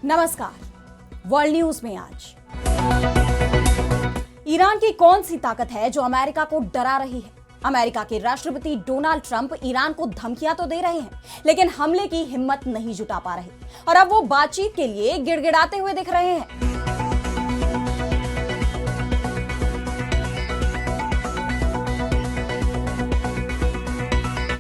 नमस्कार। World news में आज ईरान की कौन सी ताकत है जो अमेरिका को डरा रही है। अमेरिका के राष्ट्रपति डोनाल्ड ट्रंप ईरान को धमकियां तो दे रहे हैं, लेकिन हमले की हिम्मत नहीं जुटा पा रहे और अब वो बातचीत के लिए गिड़गिड़ाते हुए दिख रहे हैं।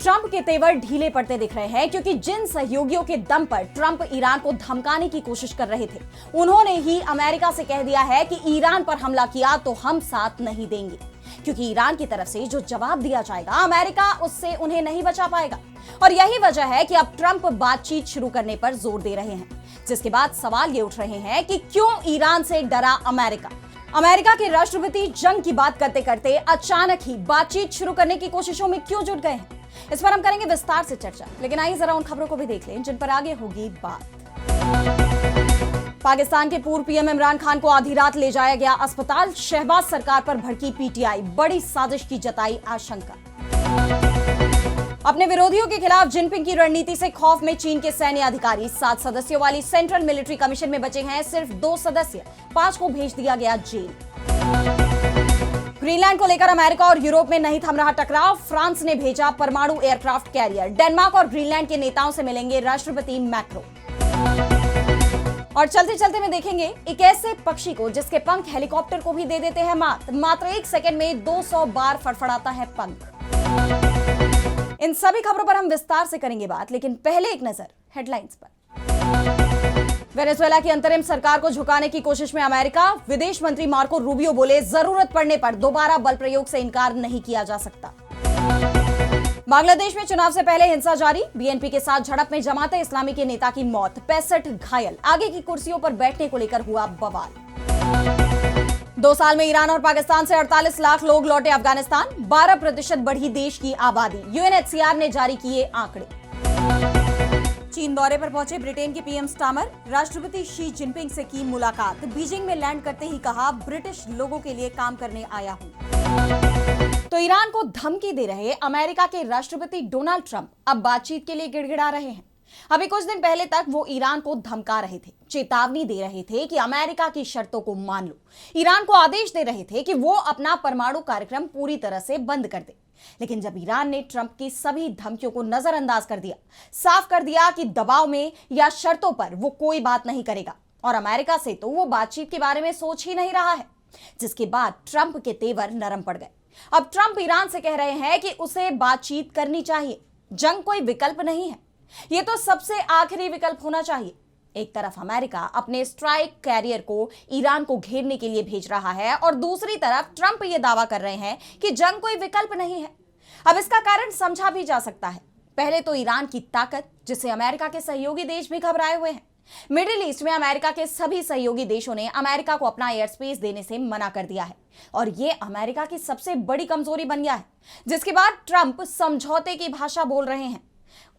ट्रंप के तेवर ढीले पड़ते दिख रहे हैं, क्योंकि जिन सहयोगियों के दम पर ट्रंप ईरान को धमकाने की कोशिश कर रहे थे, उन्होंने ही अमेरिका से कह दिया है कि ईरान पर हमला किया तो हम साथ नहीं देंगे, क्योंकि ईरान की तरफ से जो जवाब दिया जाएगा अमेरिका उससे उन्हें नहीं बचा पाएगा। और यही वजह है कि अब ट्रंप बातचीत शुरू करने पर जोर दे रहे हैं, जिसके बाद सवाल ये उठ रहे हैं कि क्यों ईरान से डरा अमेरिका। अमेरिका के राष्ट्रपति जंग की बात करते करते अचानक ही बातचीत शुरू करने की कोशिशों में क्यों जुट गए हैं, इस पर हम करेंगे विस्तार से चर्चा। लेकिन आइए जरा उन खबरों को भी देख लें जिन पर आगे होगी बात। पाकिस्तान के पूर्व पीएम इमरान खान को आधी रात ले जाया गया अस्पताल। शहबाज सरकार पर भड़की पीटीआई, बड़ी साजिश की जताई आशंका। अपने विरोधियों के खिलाफ जिनपिंग की रणनीति से खौफ में चीन के सैन्य अधिकारी। 7 सदस्यों वाली सेंट्रल मिलिट्री कमीशन में बचे हैं सिर्फ 2 सदस्य, 5 को भेज दिया गया जेल। ग्रीनलैंड को लेकर अमेरिका और यूरोप में नहीं थम रहा टकराव। फ्रांस ने भेजा परमाणु एयरक्राफ्ट कैरियर। डेनमार्क और ग्रीनलैंड के नेताओं से मिलेंगे राष्ट्रपति मैक्रो। और चलते चलते में देखेंगे एक ऐसे पक्षी को जिसके पंख हेलीकॉप्टर को भी दे देते हैं मात। मात्र 1 सेकंड में 200 बार फड़फड़ाता है पंख। इन सभी खबरों पर हम विस्तार से करेंगे बात, लेकिन पहले एक नजर हेडलाइंस पर। वेनेजुएला की अंतरिम सरकार को झुकाने की कोशिश में अमेरिका। विदेश मंत्री मार्को रूबियो बोले, जरूरत पड़ने पर दोबारा बल प्रयोग से इनकार नहीं किया जा सकता। बांग्लादेश में चुनाव से पहले हिंसा जारी। बीएनपी के साथ झड़प में जमाते इस्लामी के नेता की मौत, 65 घायल। आगे की कुर्सियों पर बैठने को लेकर हुआ बवाल। 2 साल में ईरान और पाकिस्तान से 48 लाख लोग लौटे अफगानिस्तान। 12% बढ़ी देश की आबादी। यूएनएचसीआर ने जारी किए आंकड़े। चीन दौरे पर पहुंचे ब्रिटेन के पीएम स्टामर। राष्ट्रपति शी जिनपिंग से की मुलाकात। बीजिंग में लैंड करते ही कहा, ब्रिटिश लोगों के लिए काम करने आया हूं। तो ईरान को धमकी दे रहे अमेरिका के राष्ट्रपति डोनाल्ड ट्रंप अब बातचीत के लिए गिड़गिड़ा रहे हैं। अभी कुछ दिन पहले तक वो ईरान को धमका रहे थे, चेतावनी दे रहे थे कि अमेरिका की शर्तों को मान लो। ईरान को आदेश दे रहे थे कि वो अपना परमाणु कार्यक्रम पूरी तरह से बंद कर दे। लेकिन जब ईरान ने ट्रंप की सभी धमकियों को नजरअंदाज कर दिया, साफ कर दिया कि दबाव में या शर्तों पर वो कोई बात नहीं करेगा और अमेरिका से तो वो बातचीत के बारे में सोच ही नहीं रहा है, जिसके बाद ट्रंप के तेवर नरम पड़ गए। अब ट्रंप ईरान से कह रहे हैं कि उसे बातचीत करनी चाहिए, जंग कोई विकल्प नहीं है, ये तो सबसे आखिरी विकल्प होना चाहिए। एक तरफ अमेरिका अपने स्ट्राइक कैरियर को ईरान को घेरने के लिए भेज रहा है और दूसरी तरफ ट्रंप ये दावा कर रहे हैं कि जंग कोई विकल्प नहीं है। अब इसका कारण समझा भी जा सकता है। पहले तो ईरान की ताकत, जिससे अमेरिका के सहयोगी देश भी घबराए हुए हैं। मिडिल ईस्ट में अमेरिका के सभी सहयोगी देशों ने अमेरिका को अपना एयर स्पेस देने से मना कर दिया है और ये अमेरिका की सबसे बड़ी कमजोरी बन गया है, जिसके बाद ट्रंप समझौते की भाषा बोल रहे हैं।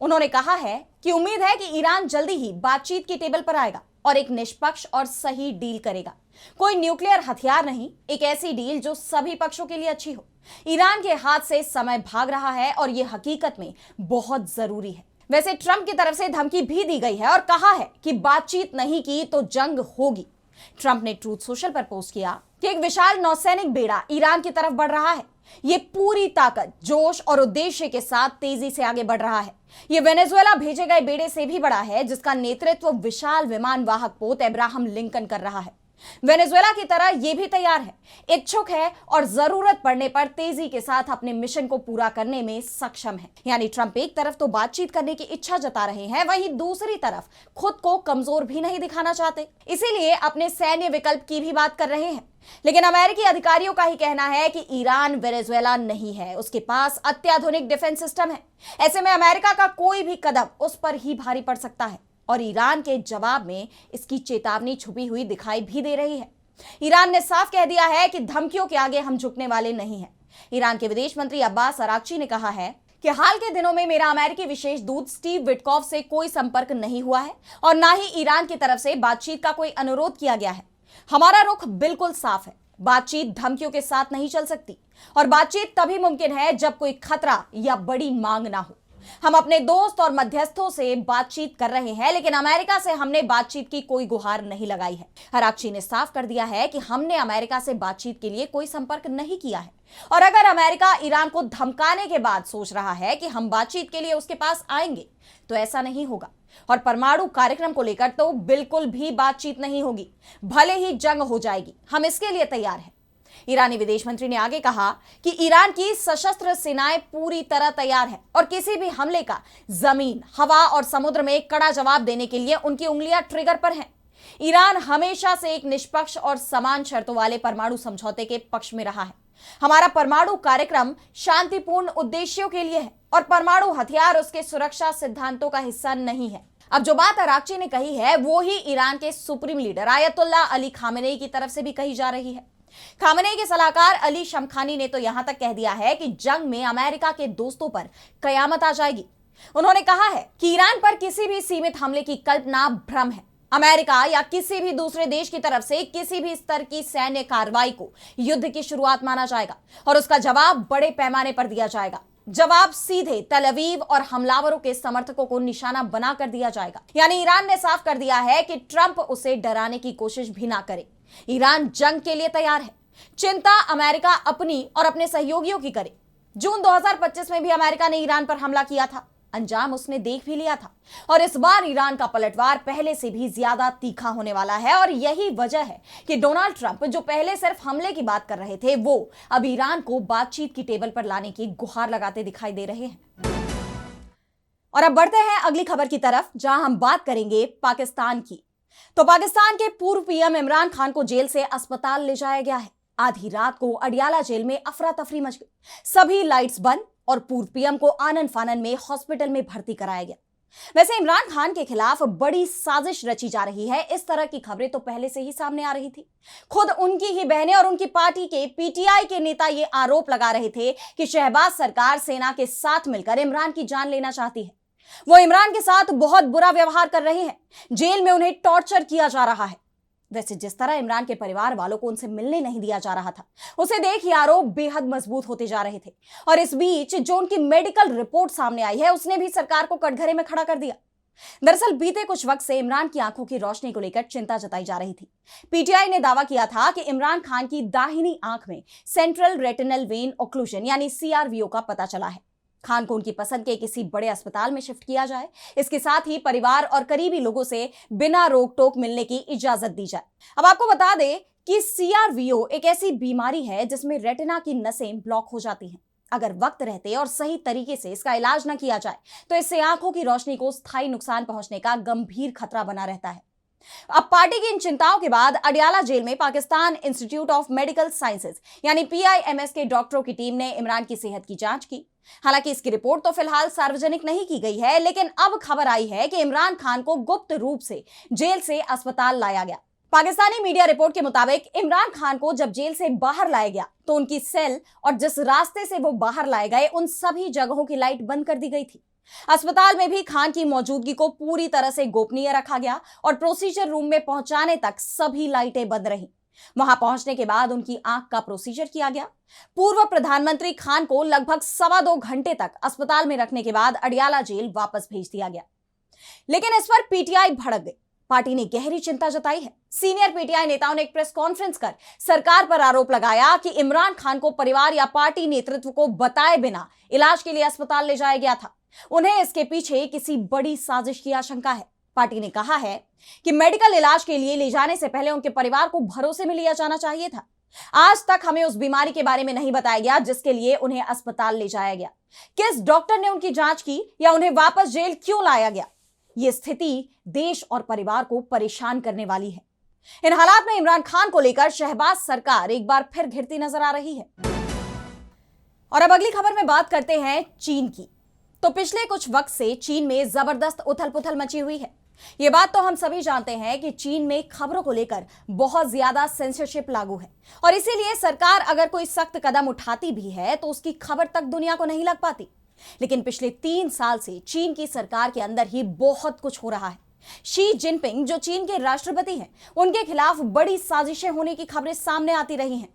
उन्होंने कहा है कि उम्मीद है कि ईरान जल्दी ही बातचीत की टेबल पर आएगा और एक निष्पक्ष और सही डील करेगा। कोई न्यूक्लियर हथियार नहीं, एक ऐसी डील जो सभी पक्षों के लिए अच्छी हो। ईरान के हाथ से समय भाग रहा है और यह हकीकत में बहुत जरूरी है। वैसे ट्रंप की तरफ से धमकी भी दी गई है और कहा है कि बातचीत नहीं की तो जंग होगी। ट्रंप ने ट्रूथ सोशल पर पोस्ट किया कि एक विशाल नौसैनिक बेड़ा ईरान की तरफ बढ़ रहा है। ये पूरी ताकत, जोश और उद्देश्य के साथ तेजी से आगे बढ़ रहा है। ये वेनेजुएला भेजे गए बेड़े से भी बड़ा है, जिसका नेतृत्व विशाल विमान वाहक पोत अब्राहम लिंकन कर रहा है। वेनेजुएला की तरह यह भी तैयार है, इच्छुक है और जरूरत पड़ने पर तेजी के साथ अपने मिशन को पूरा करने में सक्षम है। यानी ट्रंप एक तरफ तो बातचीत करने की इच्छा जता रहे हैं, वहीं दूसरी तरफ खुद को कमजोर भी नहीं दिखाना चाहते, इसीलिए अपने सैन्य विकल्प की भी बात कर रहे हैं। लेकिन अमेरिकी अधिकारियों का ही कहना है कि ईरान वेनेजुएला नहीं है, उसके पास अत्याधुनिक डिफेंस सिस्टम है। ऐसे में अमेरिका का कोई भी कदम उस पर ही भारी पड़ सकता है और ईरान के जवाब में इसकी चेतावनी छुपी हुई दिखाई भी दे रही है। ईरान ने साफ कह दिया है कि धमकियों के आगे हम झुकने वाले नहीं हैं। ईरान के विदेश मंत्री अब्बास अराक्ची ने कहा है कि हाल के दिनों में मेरा अमेरिकी विशेष दूत स्टीव विटकॉफ से कोई संपर्क नहीं हुआ है और ना ही ईरान की तरफ से बातचीत का कोई अनुरोध किया गया है। हमारा रुख बिल्कुल साफ है, बातचीत धमकियों के साथ नहीं चल सकती और बातचीत तभी मुमकिन है जब कोई खतरा या बड़ी मांग ना हो। हम अपने दोस्त और मध्यस्थों से बातचीत कर रहे हैं, लेकिन अमेरिका से हमने बातचीत की कोई गुहार नहीं लगाई है। अरागची ने साफ कर दिया है कि हमने अमेरिका से बातचीत के लिए कोई संपर्क नहीं किया है। और अगर अमेरिका ईरान को धमकाने के बाद सोच रहा है कि हम बातचीत के लिए उसके पास आएंगे, तो ऐसा नहीं होगा। और परमाणु कार्यक्रम को लेकर तो बिल्कुल भी बातचीत नहीं होगी, भले ही जंग हो जाएगी, हम इसके लिए तैयार हैं। ईरानी विदेश मंत्री ने आगे कहा कि ईरान की सशस्त्र सेनाएं पूरी तरह तैयार हैं और किसी भी हमले का जमीन, हवा और समुद्र में कड़ा जवाब देने के लिए उनकी उंगलियां ट्रिगर पर हैं। ईरान हमेशा से एक निष्पक्ष और समान शर्तों वाले परमाणु समझौते के पक्ष में रहा है। हमारा परमाणु कार्यक्रम शांतिपूर्ण उद्देश्यों के लिए है और परमाणु हथियार उसके सुरक्षा सिद्धांतों का हिस्सा नहीं है। अब जो बात अरागची ने कही है, वो ही ईरान के supreme leader ayatollah Ali Khamenei की तरफ से भी कही जा रही है। खामेनेई के सलाहकार अली शमखानी ने तो यहां तक कह दिया है कि जंग में अमेरिका के दोस्तों पर कयामत आ जाएगी। उन्होंने कहा है कि ईरान पर किसी भी सीमित हमले की कल्पना भ्रम है। अमेरिका या किसी भी दूसरे देश की तरफ से किसी भी स्तर की सैन्य कार्रवाई को युद्ध की शुरुआत माना जाएगा और उसका जवाब बड़े पैमाने पर दिया जाएगा। जवाब सीधे तल अवीव और हमलावरों के समर्थकों को निशाना बनाकर दिया जाएगा। यानी ईरान ने साफ कर दिया है कि ट्रंप उसे डराने की कोशिश भी ना करे। ईरान जंग के लिए तैयार है। चिंता अमेरिका अपनी और अपने सहयोगियों की करे। जून 2025 में भी अमेरिका ने ईरान पर हमला किया था, अंजाम उसने देख भी लिया था। और इस बार ईरान का पलटवार पहले से भी ज्यादा तीखा होने वाला है और यही वजह है कि डोनाल्ड ट्रंप, जो पहले सिर्फ हमले की बात कर रहे थे, वो अब ईरान को बातचीत की टेबल पर लाने की गुहार लगाते दिखाई दे रहे हैं। और अब बढ़ते हैं अगली खबर की तरफ, जहां हम बात करेंगे पाकिस्तान की। तो पाकिस्तान के पूर्व पीएम इमरान खान को जेल से अस्पताल ले जाया गया है। आधी रात को अडियाला जेल में अफरा तफरी मच गई। सभी लाइट्स बंद और पूर्व पीएम को आनन फानन में हॉस्पिटल में भर्ती कराया गया। वैसे इमरान खान के खिलाफ बड़ी साजिश रची जा रही है, इस तरह की खबरें तो पहले से ही सामने आ रही थी। खुद उनकी ही बहनें और उनकी पार्टी के पीटीआई के नेता ये आरोप लगा रहे थे कि शहबाज सरकार सेना के साथ मिलकर इमरान की जान लेना चाहती है। वो इमरान के साथ बहुत बुरा व्यवहार कर रहे हैं, जेल में उन्हें टॉर्चर किया जा रहा है। वैसे जिस तरह इमरान के परिवार वालों को उनसे मिलने नहीं दिया जा रहा था, उसे देख ये आरोप बेहद मजबूत होते जा रहे थे। और इस बीच जो उनकी मेडिकल रिपोर्ट सामने आई है, उसने भी सरकार को कटघरे में खड़ा कर दिया। दरअसल बीते कुछ वक्त से इमरान की आंखों की रोशनी को लेकर चिंता जताई जा रही थी। पीटीआई ने दावा किया था कि इमरान खान की दाहिनी आंख में सेंट्रल रेटिनल वेन ओक्लूजन यानी सीआरवीओ का पता चला है। खान को उनकी पसंद के किसी बड़े अस्पताल में शिफ्ट किया जाए, इसके साथ ही परिवार और करीबी लोगों से बिना रोक टोक मिलने की इजाजत दी जाए। अब आपको बता दें कि सीआरवीओ एक ऐसी बीमारी है जिसमें रेटिना की नसें ब्लॉक हो जाती हैं। अगर वक्त रहते और सही तरीके से इसका इलाज न किया जाए तो इससे आंखों की रोशनी को स्थायी नुकसान पहुंचने का गंभीर खतरा बना रहता है। अब पार्टी की इन चिंताओं के बाद अडियाला जेल में Pakistan institute of medical sciences यानी पीआईएमएस के डॉक्टरों की टीम ने इमरान की सेहत की जांच की। हालांकि इसकी रिपोर्ट तो फिलहाल सार्वजनिक नहीं की गई है, लेकिन अब खबर आई है कि इमरान खान को गुप्त रूप से जेल से अस्पताल लाया गया। पाकिस्तानी मीडिया रिपोर्ट के मुताबिक इमरान खान को जब जेल से बाहर लाया गया तो उनकी सेल और जिस रास्ते से वो बाहर लाए गए, उन सभी जगहों की लाइट बंद कर दी गई थी। अस्पताल में भी खान की मौजूदगी को पूरी तरह से गोपनीय रखा गया और प्रोसीजर रूम में पहुंचाने तक सभी लाइटें बंद रहीं। वहां पहुंचने के बाद उनकी आंख का प्रोसीजर किया गया। पूर्व प्रधानमंत्री खान को लगभग 2.25 घंटे तक अस्पताल में रखने के बाद अडियाला जेल वापस भेज दिया गया। लेकिन इस पर पीटीआई भड़क गई। पार्टी ने गहरी चिंता जताई है। सीनियर पीटीआई नेताओं ने एक प्रेस कॉन्फ्रेंस कर सरकार पर आरोप लगाया कि इमरान खान को परिवार या पार्टी नेतृत्व को बताए बिना इलाज के लिए अस्पताल ले जाया गया था। उन्हें इसके पीछे किसी बड़ी साजिश की आशंका है। पार्टी ने कहा है कि मेडिकल इलाज के लिए ले जाने से पहले उनके परिवार को भरोसे में लिया जाना चाहिए था। आज तक हमें उस बीमारी के बारे में नहीं बताया गया जिसके लिए उन्हें अस्पताल ले जाया गया। किस डॉक्टर ने उनकी जांच की या उन्हें वापस जेल क्यों लाया गया? यह स्थिति देश और परिवार को परेशान करने वाली है। इन हालात में इमरान खान को लेकर शहबाज सरकार एक बार फिर घिरती नजर आ रही है। और अब अगली खबर में बात करते हैं चीन की। तो पिछले कुछ वक्त से चीन में जबरदस्त उथल पुथल मची हुई है। ये बात तो हम सभी जानते हैं कि चीन में खबरों को लेकर बहुत ज्यादा सेंसरशिप लागू है और इसीलिए सरकार अगर कोई सख्त कदम उठाती भी है तो उसकी खबर तक दुनिया को नहीं लग पाती। लेकिन पिछले 3 साल से चीन की सरकार के अंदर ही बहुत कुछ हो रहा है। शी जिनपिंग जो चीन के राष्ट्रपति हैं, उनके खिलाफ बड़ी साजिशें होने की खबरें सामने आती रही हैं।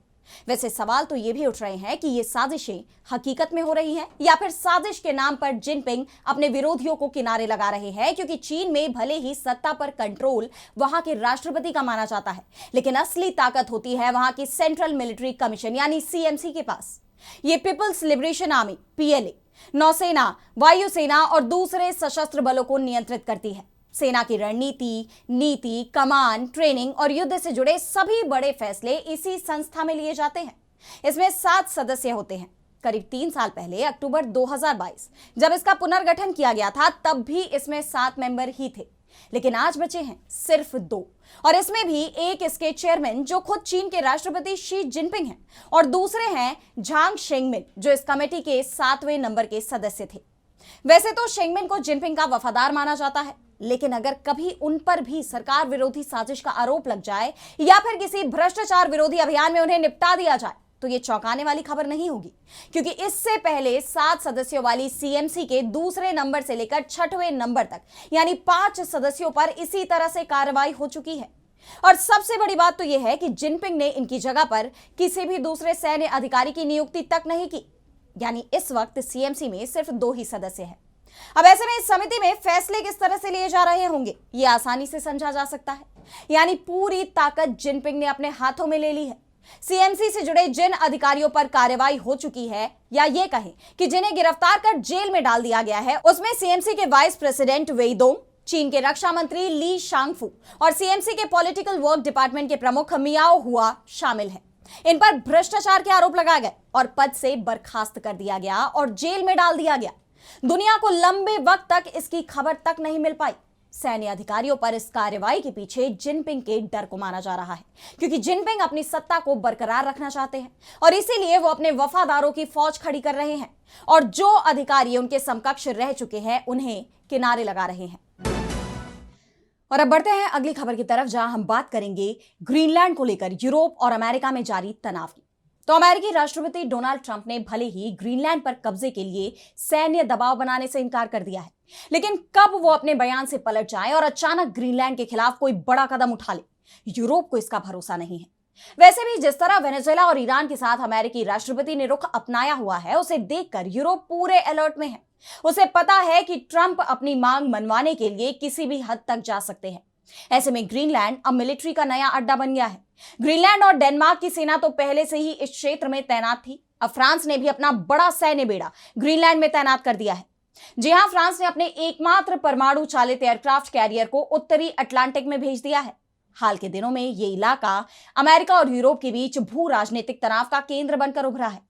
वैसे सवाल तो ये भी उठ रहे हैं कि ये साजिशें हकीकत में हो रही हैं या फिर साजिश के नाम पर जिनपिंग अपने विरोधियों को किनारे लगा रहे हैं, क्योंकि चीन में भले ही सत्ता पर कंट्रोल वहां के राष्ट्रपति का माना जाता है, लेकिन असली ताकत होती है वहां की सेंट्रल मिलिट्री कमीशन यानी सीएमसी के पास। ये पीपल्स लिबरेशन आर्मी पीएलए नौसेना, वायुसेना और दूसरे सशस्त्र बलों को नियंत्रित करती है। सेना की रणनीति, नीति, कमान, ट्रेनिंग और युद्ध से जुड़े सभी बड़े फैसले इसी संस्था में लिए जाते हैं। इसमें 7 सदस्य होते हैं। करीब 3 साल पहले अक्टूबर 2022 जब इसका पुनर्गठन किया गया था, तब भी इसमें 7 मेंबर ही थे, लेकिन आज बचे हैं सिर्फ 2, और इसमें भी एक इसके चेयरमैन जो खुद चीन के राष्ट्रपति शी जिनपिंग हैं, और दूसरे हैं झांग शेंगमिन जो इस कमेटी के 7वें नंबर के सदस्य थे। वैसे तो शेंगमिन को जिनपिंग का वफादार माना जाता है, लेकिन अगर कभी उन पर भी सरकार विरोधी साजिश का आरोप लग जाए या फिर किसी भ्रष्टाचार विरोधी अभियान में उन्हें निपटा दिया जाए तो ये चौंकाने वाली खबर नहीं होगी, क्योंकि इससे पहले 7 सदस्यों वाली सीएमसी के दूसरे नंबर से लेकर 6वें नंबर तक यानी 5 सदस्यों पर इसी तरह से कार्रवाई हो चुकी है। और सबसे बड़ी बात तो यह है कि जिनपिंग ने इनकी जगह पर किसी भी दूसरे सैन्य अधिकारी की नियुक्ति तक नहीं की, यानी इस वक्त सीएमसी में सिर्फ 2 ही सदस्य हैं। अब ऐसे में इस समिति में फैसले किस तरह से लिए जा रहे होंगे ये आसानी से समझा जा सकता है, यानी पूरी ताकत जिनपिंग ने अपने हाथों में ले ली है। सीएमसी से जुड़े जिन अधिकारियों पर कार्रवाई हो चुकी है, या ये कहें कि जिन्हें गिरफ्तार कर जेल में डाल दिया गया है, उसमें सीएमसी के वाइस प्रेसिडेंट वेई दोंग, चीन के रक्षा मंत्री ली शांगफू और सीएमसी के पॉलिटिकल वर्क डिपार्टमेंट के प्रमुख मियाओ हुआ शामिल है। इन पर भ्रष्टाचार के आरोप लगाए गए और पद से बर्खास्त कर दिया गया और जेल में डाल दिया गया। दुनिया को लंबे वक्त तक इसकी खबर तक नहीं मिल पाई। सैन्य अधिकारियों पर इस कार्रवाई के पीछे जिनपिंग के डर को माना जा रहा है, क्योंकि जिनपिंग अपनी सत्ता को बरकरार रखना चाहते हैं और इसीलिए वो अपने वफादारों की फौज खड़ी कर रहे हैं और जो अधिकारी उनके समकक्ष रह चुके हैं उन्हें किनारे लगा रहे हैं। और अब बढ़ते हैं अगली खबर की तरफ, जहां हम बात करेंगे ग्रीनलैंड को लेकर यूरोप और अमेरिका में जारी तनाव की। तो अमेरिकी राष्ट्रपति डोनाल्ड ट्रंप ने भले ही ग्रीनलैंड पर कब्जे के लिए सैन्य दबाव बनाने से इनकार कर दिया है, लेकिन कब वो अपने बयान से पलट जाए और अचानक ग्रीनलैंड के खिलाफ कोई बड़ा कदम उठा ले, यूरोप को इसका भरोसा नहीं है। वैसे भी जिस तरह वेनेजुएला और ईरान के साथ अमेरिकी राष्ट्रपति ने रुख अपनाया हुआ है, उसे देखकर यूरोप पूरे अलर्ट में है। उसे पता है कि ट्रंप अपनी मांग मनवाने के लिए किसी भी हद तक जा सकते हैं। ऐसे में ग्रीनलैंड अब मिलिट्री का नया अड्डा बन गया है। ग्रीनलैंड और डेनमार्क की सेना तो पहले से ही इस क्षेत्र में तैनात थी। अब फ्रांस ने भी अपना बड़ा सैन्य बेड़ा ग्रीनलैंड में तैनात कर दिया है। जी हां, फ्रांस ने अपने एकमात्र परमाणु चालित एयरक्राफ्ट कैरियर को उत्तरी अटलांटिक में भेज दिया है। हाल के दिनों में ये इलाका अमेरिका और यूरोप के बीच भू राजनीतिक तनाव का केंद्र बनकर उभरा है।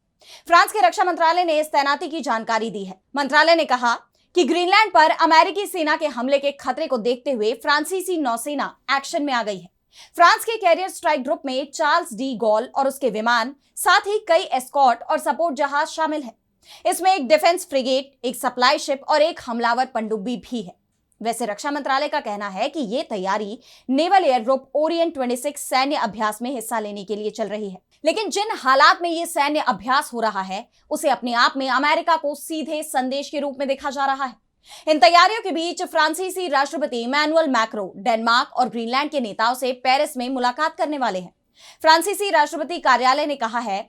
फ्रांस के रक्षा मंत्रालय ने इस तैनाती की जानकारी दी है। मंत्रालय ने कहा कि ग्रीनलैंड पर अमेरिकी सेना के हमले के खतरे को देखते हुए फ्रांसीसी नौसेना एक्शन में आ गई है। फ्रांस के कैरियर स्ट्राइक ग्रुप में चार्ल्स डी गॉल और उसके विमान, साथ ही कई एस्कॉर्ट और सपोर्ट जहाज शामिल हैं। इसमें एक डिफेंस फ्रिगेट, एक सप्लाई शिप और एक हमलावर पनडुब्बी भी है। वैसे रक्षा मंत्रालय का कहना है कि यह तैयारी नेवल एयर ग्रुप ओरिएंट 26 सैन्य अभ्यास में हिस्सा लेने के लिए चल रही है। लेकिन जिन हालात में यह सैन्य अभ्यास हो रहा है, उसे अपने आप में अमेरिका को सीधे संदेश के रूप में देखा जा रहा है। इन तैयारियों के बीच फ्रांसीसी राष्ट्रपति इमैनुअल मैक्रो डेनमार्क और ग्रीनलैंड के नेताओं से पेरिस में मुलाकात करने वाले हैं। फ्रांसीसी राष्ट्रपति कार्यालय ने कहा है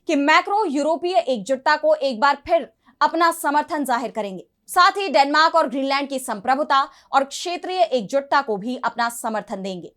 कि मैक्रो यूरोपीय एकजुटता को एक बार फिर अपना समर्थन जाहिर करेंगे, साथ ही डेनमार्क और ग्रीनलैंड की संप्रभुता और क्षेत्रीय एकजुटता को भी अपना समर्थन देंगे।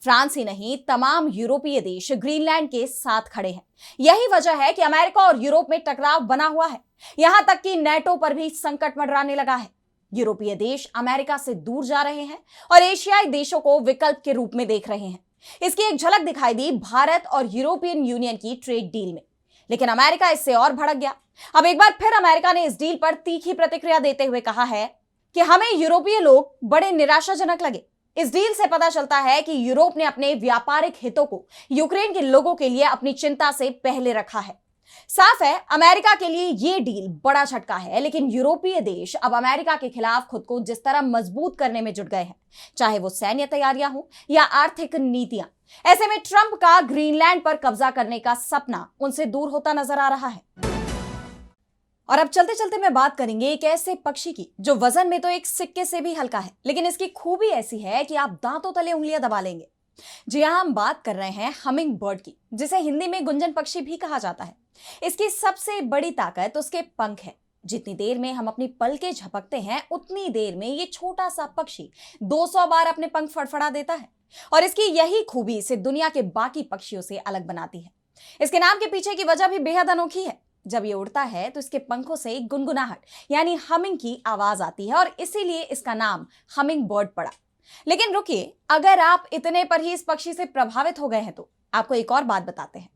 फ्रांस ही नहीं, तमाम यूरोपीय देश ग्रीनलैंड के साथ खड़े हैं। यही वजह है कि अमेरिका और यूरोप में टकराव बना हुआ है। यहां तक कि नेटो पर भी संकट मंडराने लगा है। यूरोपीय देश अमेरिका से दूर जा रहे हैं और एशियाई देशों को विकल्प के रूप में देख रहे हैं। इसकी एक झलक दिखाई दी भारत और यूरोपियन यूनियन की ट्रेड डील में, लेकिन अमेरिका इससे और भड़क गया। अब एक बार फिर अमेरिका ने इस डील पर तीखी प्रतिक्रिया देते हुए कहा है कि हमें यूरोपीय लोग बड़े निराशाजनक लगे। इस डील से पता चलता है कि यूरोप ने अपने व्यापारिक हितों को यूक्रेन के लोगों के लिए अपनी चिंता से पहले रखा है। साफ है, अमेरिका के लिए यह डील बड़ा झटका है, लेकिन यूरोपीय देश अब अमेरिका के खिलाफ खुद को जिस तरह मजबूत करने में जुट गए हैं, चाहे वो सैन्य तैयारियां हो या आर्थिक नीतियां, ऐसे में ट्रंप का ग्रीनलैंड पर कब्जा करने का सपना उनसे दूर होता नजर आ रहा है। और अब चलते चलते मैं बात करेंगे एक ऐसे पक्षी की जो वजन में तो एक सिक्के से भी हल्का है, लेकिन इसकी खूबी ऐसी है कि आप दांतों तले उंगलियां दबा लेंगे। जी हाँ, हम बात कर रहे हैं हमिंग बर्ड की, जिसे हिंदी में गुंजन पक्षी भी कहा जाता है। इसकी सबसे बड़ी ताकत उसके पंख है। जितनी देर में हम अपनी पलकें झपकते हैं, उतनी देर में ये छोटा सा पक्षी 200 बार अपने पंख फड़फड़ा देता है। और इसकी यही खूबी इसे दुनिया के बाकी पक्षियों से अलग बनाती है। इसके नाम के पीछे की वजह भी बेहद अनोखी है। जब ये उड़ता है तो इसके पंखों से एक गुनगुनाहट यानी हमिंग की आवाज आती है, और इसीलिए इसका नाम हमिंग बर्ड पड़ा। लेकिन रुकिए, अगर आप इतने पर ही इस पक्षी से प्रभावित हो गए हैं तो आपको एक और बात बताते हैं।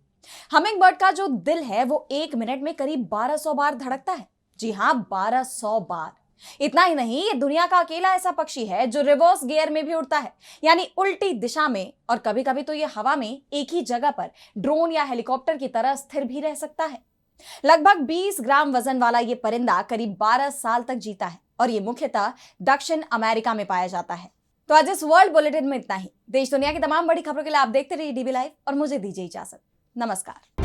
हमिंग बर्ड का जो दिल है वो 1 मिनट में करीब 1200 बार धड़कता है। जी हाँ, 1200 बार। इतना ही नहीं, ये दुनिया का अकेला ऐसा पक्षी है जो रिवर्स गियर में भी उड़ता है, यानी उल्टी दिशा में। और कभी कभी तो ये हवा में एक ही जगह पर ड्रोन या हेलीकॉप्टर की तरह स्थिर भी रह सकता है। लगभग 20 ग्राम वजन वाला ये परिंदा करीब 12 साल तक जीता है, और ये मुख्यतः दक्षिण अमेरिका में पाया जाता है। तो आज इस वर्ल्ड बुलेटिन में इतना ही। देश दुनिया की तमाम बड़ी खबरों के लिए आप देखते रहिए डीबी लाइव, और मुझे दीजिए इजाजत। नमस्कार।